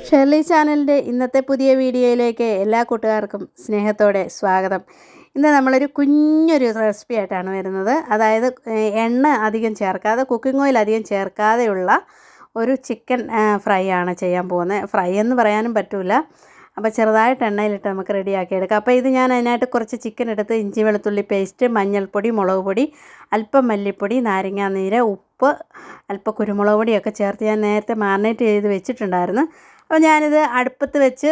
Shirley ചാനലിൻ്റെ ഇന്നത്തെ പുതിയ വീഡിയോയിലേക്ക് എല്ലാ കൂട്ടുകാർക്കും സ്നേഹത്തോടെ സ്വാഗതം. ഇന്ന് നമ്മളൊരു കുഞ്ഞൊരു റെസിപ്പി ആയിട്ടാണ് വരുന്നത്. അതായത് എണ്ണ അധികം ചേർക്കാതെ, കുക്കിംഗ് ഓയിൽ അധികം ചേർക്കാതെയുള്ള ഒരു ചിക്കൻ ഫ്രൈ ആണ് ചെയ്യാൻ പോകുന്നത്. ഫ്രൈ എന്ന് പറയാനും പറ്റില്ല. അപ്പോൾ ചെറുതായിട്ട് എണ്ണയിലിട്ട് നമുക്ക് റെഡിയാക്കി എടുക്കാം. അപ്പോൾ ഇത് ഞാൻ അതിനായിട്ട് കുറച്ച് ചിക്കൻ എടുത്ത് ഇഞ്ചി വെളുത്തുള്ളി പേസ്റ്റ്, മഞ്ഞൾപ്പൊടി, മുളക് പൊടി, അല്പം മല്ലിപ്പൊടി, നാരങ്ങാനീര്, ഉപ്പ്, അല്പം കുരുമുളക് പൊടിയൊക്കെ ചേർത്ത് ഞാൻ നേരത്തെ മാറിനേറ്റ് ചെയ്ത് വെച്ചിട്ടുണ്ടായിരുന്നു. അപ്പോൾ ഞാനിത് അടുപ്പത്ത് വെച്ച്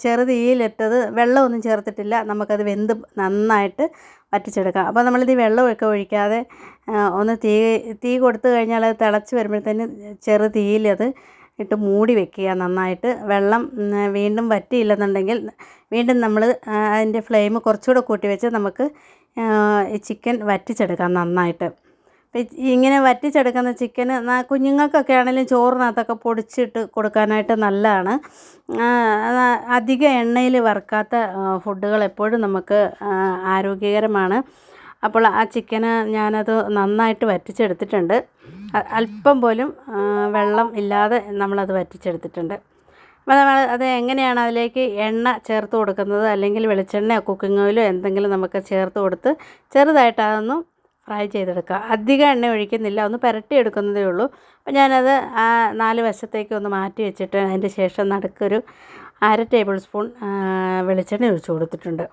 ചെറുതീയിലിട്ടത്, വെള്ളമൊന്നും ചേർത്തിട്ടില്ല. നമുക്കത് വെന്ത് നന്നായിട്ട് വറ്റിച്ചെടുക്കാം. അപ്പോൾ നമ്മളിത് വെള്ളമൊക്കെ ഒഴിക്കാതെ ഒന്ന് തീ കൊടുത്തു കഴിഞ്ഞാൽ അത് തിളച്ച് വരുമ്പോഴത്തേന് ചെറുതീയിലത് ഇട്ട് മൂടി വെക്കുക നന്നായിട്ട്. വെള്ളം വീണ്ടും വറ്റിയില്ലെന്നുണ്ടെങ്കിൽ വീണ്ടും നമ്മൾ അതിൻ്റെ ഫ്ലെയിം കുറച്ചുകൂടെ കൂട്ടി വെച്ച് നമുക്ക് ഈ ചിക്കൻ വറ്റിച്ചെടുക്കാം നന്നായിട്ട്. ഇങ്ങനെ വറ്റിച്ചെടുക്കുന്ന ചിക്കന് കുഞ്ഞുങ്ങൾക്കൊക്കെ ആണെങ്കിലും ചോറിനകത്തൊക്കെ പൊടിച്ചിട്ട് കൊടുക്കാനായിട്ട് നല്ലതാണ്. അധികം എണ്ണയിൽ വറുക്കാത്ത ഫുഡുകൾ എപ്പോഴും നമുക്ക് ആരോഗ്യകരമാണ്. അപ്പോൾ ആ ചിക്കന് ഞാനത് നന്നായിട്ട് വറ്റിച്ചെടുത്തിട്ടുണ്ട്. അല്പം പോലും വെള്ളം ഇല്ലാതെ നമ്മളത് വറ്റിച്ചെടുത്തിട്ടുണ്ട്. അപ്പോൾ നമ്മൾ അത് എങ്ങനെയാണ് അതിലേക്ക് എണ്ണ ചേർത്ത് കൊടുക്കുന്നത്, അല്ലെങ്കിൽ വെളിച്ചെണ്ണയോ കുക്കിംഗ് ഓയിലോ എന്തെങ്കിലും നമുക്ക് ചേർത്ത് കൊടുത്ത് ചെറുതായിട്ട് അതൊന്നും ഫ്രൈ ചെയ്തെടുക്കുക. അധികം എണ്ണ ഒഴിക്കുന്നില്ല, ഒന്ന് പുരട്ടി എടുക്കുന്നതേ ഉള്ളൂ. അപ്പോൾ ഞാനത് 4 വശത്തേക്ക് ഒന്ന് മാറ്റി വെച്ചിട്ട് അതിൻ്റെ ശേഷം നടുക്കൊരു 1/2 ടേബിൾ സ്പൂൺ വെളിച്ചെണ്ണ ഒഴിച്ച് കൊടുത്തിട്ടുണ്ട്.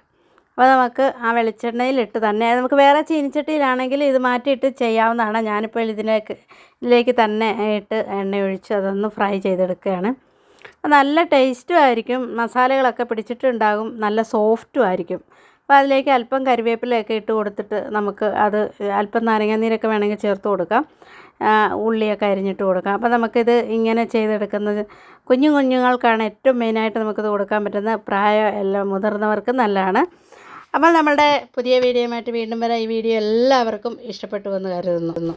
അപ്പോൾ നമുക്ക് ആ വെളിച്ചെണ്ണയിലിട്ട് തന്നെ, നമുക്ക് വേറെ ചീനിച്ചട്ടിയിലാണെങ്കിൽ ഇത് മാറ്റിയിട്ട് ചെയ്യാവുന്നതാണ്. ഞാനിപ്പോൾ ഇതിലേക്ക് തന്നെ ഇട്ട് എണ്ണ ഒഴിച്ച് അതൊന്ന് ഫ്രൈ ചെയ്തെടുക്കുകയാണ്. നല്ല ടേസ്റ്റും ആയിരിക്കും, മസാലകളൊക്കെ പിടിച്ചിട്ടുണ്ടാകും, നല്ല സോഫ്റ്റും ആയിരിക്കും. അപ്പോൾ അതിലേക്ക് അല്പം കരിവേപ്പിലയൊക്കെ ഇട്ട് കൊടുത്തിട്ട് നമുക്ക് അത് അല്പം നാരങ്ങാനീരൊക്കെ വേണമെങ്കിൽ ചേർത്ത് കൊടുക്കാം, ഉള്ളിയൊക്കെ അരിഞ്ഞിട്ട് കൊടുക്കാം. അപ്പോൾ നമുക്കിത് ഇങ്ങനെ ചെയ്തെടുക്കുന്നത് കുഞ്ഞുങ്ങൾക്കാണ് ഏറ്റവും മെയിനായിട്ട് നമുക്കിത് കൊടുക്കാൻ പറ്റുന്നത്. പ്രായം എല്ലാം മുതിർന്നവർക്ക് നല്ലതാണ്. അപ്പോൾ നമ്മളുടെ പുതിയ വീഡിയോയുമായിട്ട് വീണ്ടും വരാം. ഈ വീഡിയോ എല്ലാവർക്കും ഇഷ്ടപ്പെട്ടു എന്ന് കരുതുന്നു.